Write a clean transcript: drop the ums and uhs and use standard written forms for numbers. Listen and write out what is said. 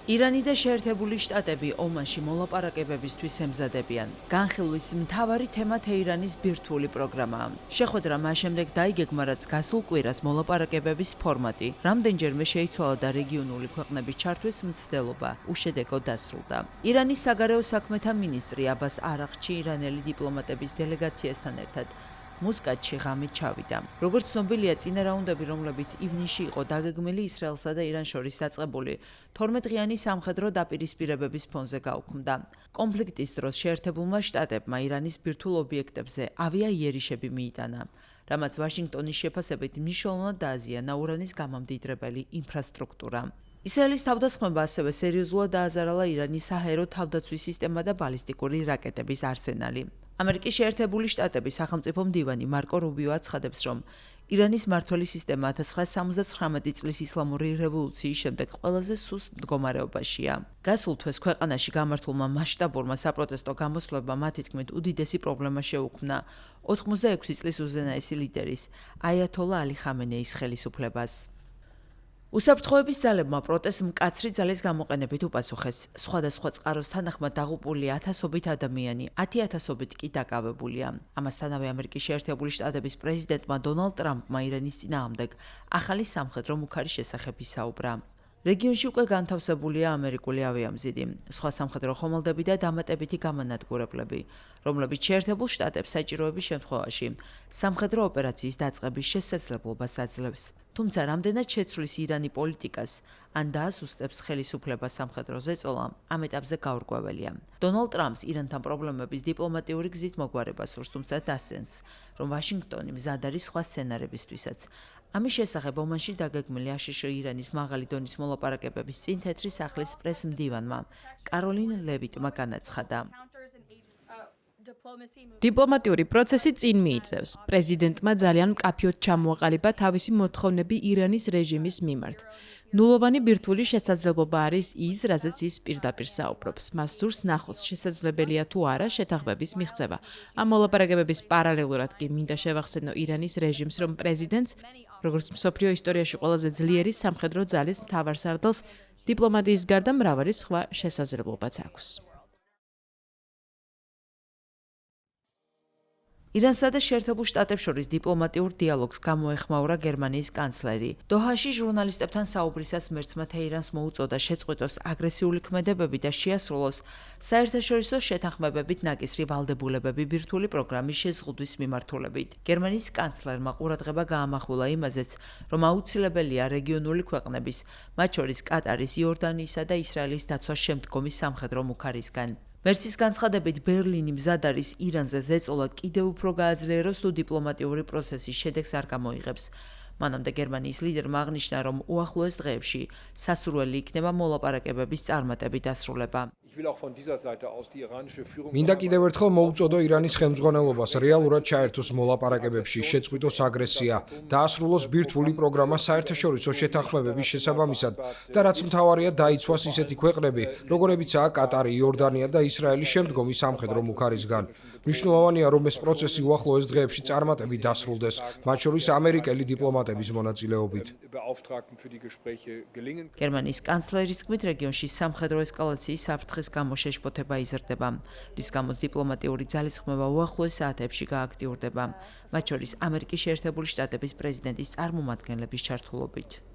ირანი და შეერთებული შტატები ომანში მოლაპარაკებებისთვის ემზადებიან. განხილვის მთავარი თემა თეირანის ბირთვული პროგრამაა. შეხვედრა მას შემდეგ დაიგეგმა, რაც გასულ კვირას მოლაპარაკებების ფორმატი რამდენჯერმე შეიცვალა და რეგიონული ქვეყნების ჩართვის მცდელობა უშედეგოდ დასრულდა. ირანის საგარეო საქმეთა მინისტრი აბას არაღჩი ირანელი დიპლომატების დელეგაციასთან ერთად მუსკატში ღამით ჩავიდა. როგორც ცნობილია, წინა რაუნდები, რომლებიც ივნისში იყო დაგეგმილი ისრაელსა და ერანს შორის დაწყებული 12-დღიანი სამხედრო დაპირისპირებების ფონზე გაუქმდა. კონფლიქტის დროს შეერთებულმა შტატებმა ირანის ბირთვულ ობიექტებზე ავიაიერიშები მიიტანა, რამაც ვაშინგტონის შეფასებით მნიშვნელოვნად დააზიანა ურანის გამამდიდრებელი ინფრასტრუქტურა. ისრაელის თავდასხმება ასევე სერიოზულად დააზარალა ირანის საჰაერო თავდაცვის სისტემა და ბალისტიკური რაკეტების არსენალი. ამერიკის შეერთებული შტატების სახელმწიფო მდივანი მარკო რუბიო აცხადებს, რომ ირანის მმართველი სისტემა 1979 წლის ისლამური რევოლუციის შემდეგ ყველაზე სუსტ მდგომარეობაშია. გასულ თვეს ქვეყანაში გამართულმა მასშტაბურმა საპროტესტო გამოსვლებმა მათი თქმით უდიდესი პრობლემა შეუქმნა 86 წლის უზენაესი ლიდერის აიათოლა ალი ხამენეის ხელისუფლებას. უსაფრთხოების ძალებმა პროტესტს მკაცრი ძალის გამოყენებით უპასუხეს. სხვადასხვა წყაროს თანახმად დაღუპული ათასობით ადამიანი, 10,000-ობით კი დაკავებულია. ამასთანავე ამერიკის შეერთებული შტატების პრეზიდენტმა დონალდ ტრამპმა ირანის წინააღმდეგ ახალი სამხედრო მუქარის შესახებ ისაუბრა. რეგიონში უკვე განთავსებულია ამერიკული ავიამზიდი, სხვა სამხედრო ხომალდები და დამატებითი გამანადგურებლები, რომლებიც შეერთებულ შტატებს საჭიროების შემთხვევაში სამხედრო ოპერაციის დაწყების შესაძლებლობას აძლევს. თუმცა რამდენად შეცვლის ირანი პოლიტიკას ან დაასუსტებს ხელისუფლებას სამხედრო ზეწოლა, ამ ეტაპზე გაურკვეველია. დონალდ ტრამპს ირანთან პრობლემების დიპლომატიური გზით მოგვარება სურს, თუმცა დასცენს, რომ ვაშინგტონი მზად არის სხვა სცენარებისთვისაც. ამის შესახებ ომანში დაგეგმილი აშშ ირანის მაღალი დონის მოლაპარაკებების წინ თეთრი სახლის პრეს-მდივანმა კაროლინ ლევიტმა განაცხადა. დიპლომატიური პროცესი წინ მიიწევს. პრეზიდენტმა ძალიან მკაფიოდ ჩამოაყალიბა თავისი მოთხოვნები ირანის რეჟიმის მიმართ. ნულოვანი ბირთვული შესაძლებლობა არის ის, რაზეც ის პირდაპირ საუბრობს. მას სურს ნახოს, შესაძლებელია თუ არა შეთანხმების მიღწევა. ამ მოლაპარაკებების პარალელურად კი მინდა შევახსენო ირანის რეჟიმს, რომ პრეზიდენტს, როგორც მსოფლიო ისტორიაში ყველაზე ძლიერი სამხედრო ძალის მთავარსარდალს, დიპლომატიის გარდა მრავალი სხვა შესაძლებლობაც აქვს. ირანსა და შეერთებულ შტატებს შორის დიპლომატიურ დიალოგს გამოეხმაურა გერმანიის კანცლერი. დოჰაში ჟურნალისტებთან საუბრისას მერცმა თეირანს მოუწოდა შეწყვიტოს აგრესიული ქმედებები და შეასრულოს საერთაშორისო შეთანხმებებით ნაკისრი ვალდებულებები ბირთვული პროგრამის შეზღუდვის მიმართულებით. გერმანიის კანცლერმა ყურადღება გაამახვილა იმაზეც, რომ აუცილებელია რეგიონული ქვეყნების, მათ შორის კატარის, იორდანიისა და ისრაელის დაცვა შემდგომი სამხედრო მუქარისგან. მერცის განცხადებით ბერლინი მზად არის ირანზე ზეწოლა კიდევ უფრო გააძლიეროს თუ დიპლომატიური პროცესის შედეგს არ გამოიღებს. მანამდე გერმანიის ლიდერმა აღნიშნა, რომ უახლოეს დღეებში სასურველი იქნება მოლაპარაკებების წარმატებით დასრულება. მინდა კიდევ ერთხელ მოუწოდო ირანის ხელმძღვანელობას რეალურად ჩაერთოს მოლაპარაკებებში, შეწყვიტოს აგრესია, დაასრულოს ბირთვული პროგრამა საერთაშორისო შეთანხმებების შესაბამისად და რაც მთავარია, დაიცვას ისეთი ქვეყნები, როგორებიცაა კატარი, იორდანია და ისრაელი შემდგომი სამხედრო მუქარისგან. მნიშვნელოვანია, რომ ეს პროცესი უახლოეს დღეებში წარმატებით დასრულდეს, მათ შორის ამერიკელი დიპლომატების მონაწილეობით. გერმანიის კანცლერის თქმით, რეგიონში სამხედრო ესკალაციის საფრთხის გამო შეშფოთება იზრდება, რის გამოც დიპლომატიური ძალისხმევა უახლოეს საათებში გააქტიურდება, მათ შორის ამერიკის შეერთებული შტატების პრეზიდენტის წარმომადგენლების ჩართულობით.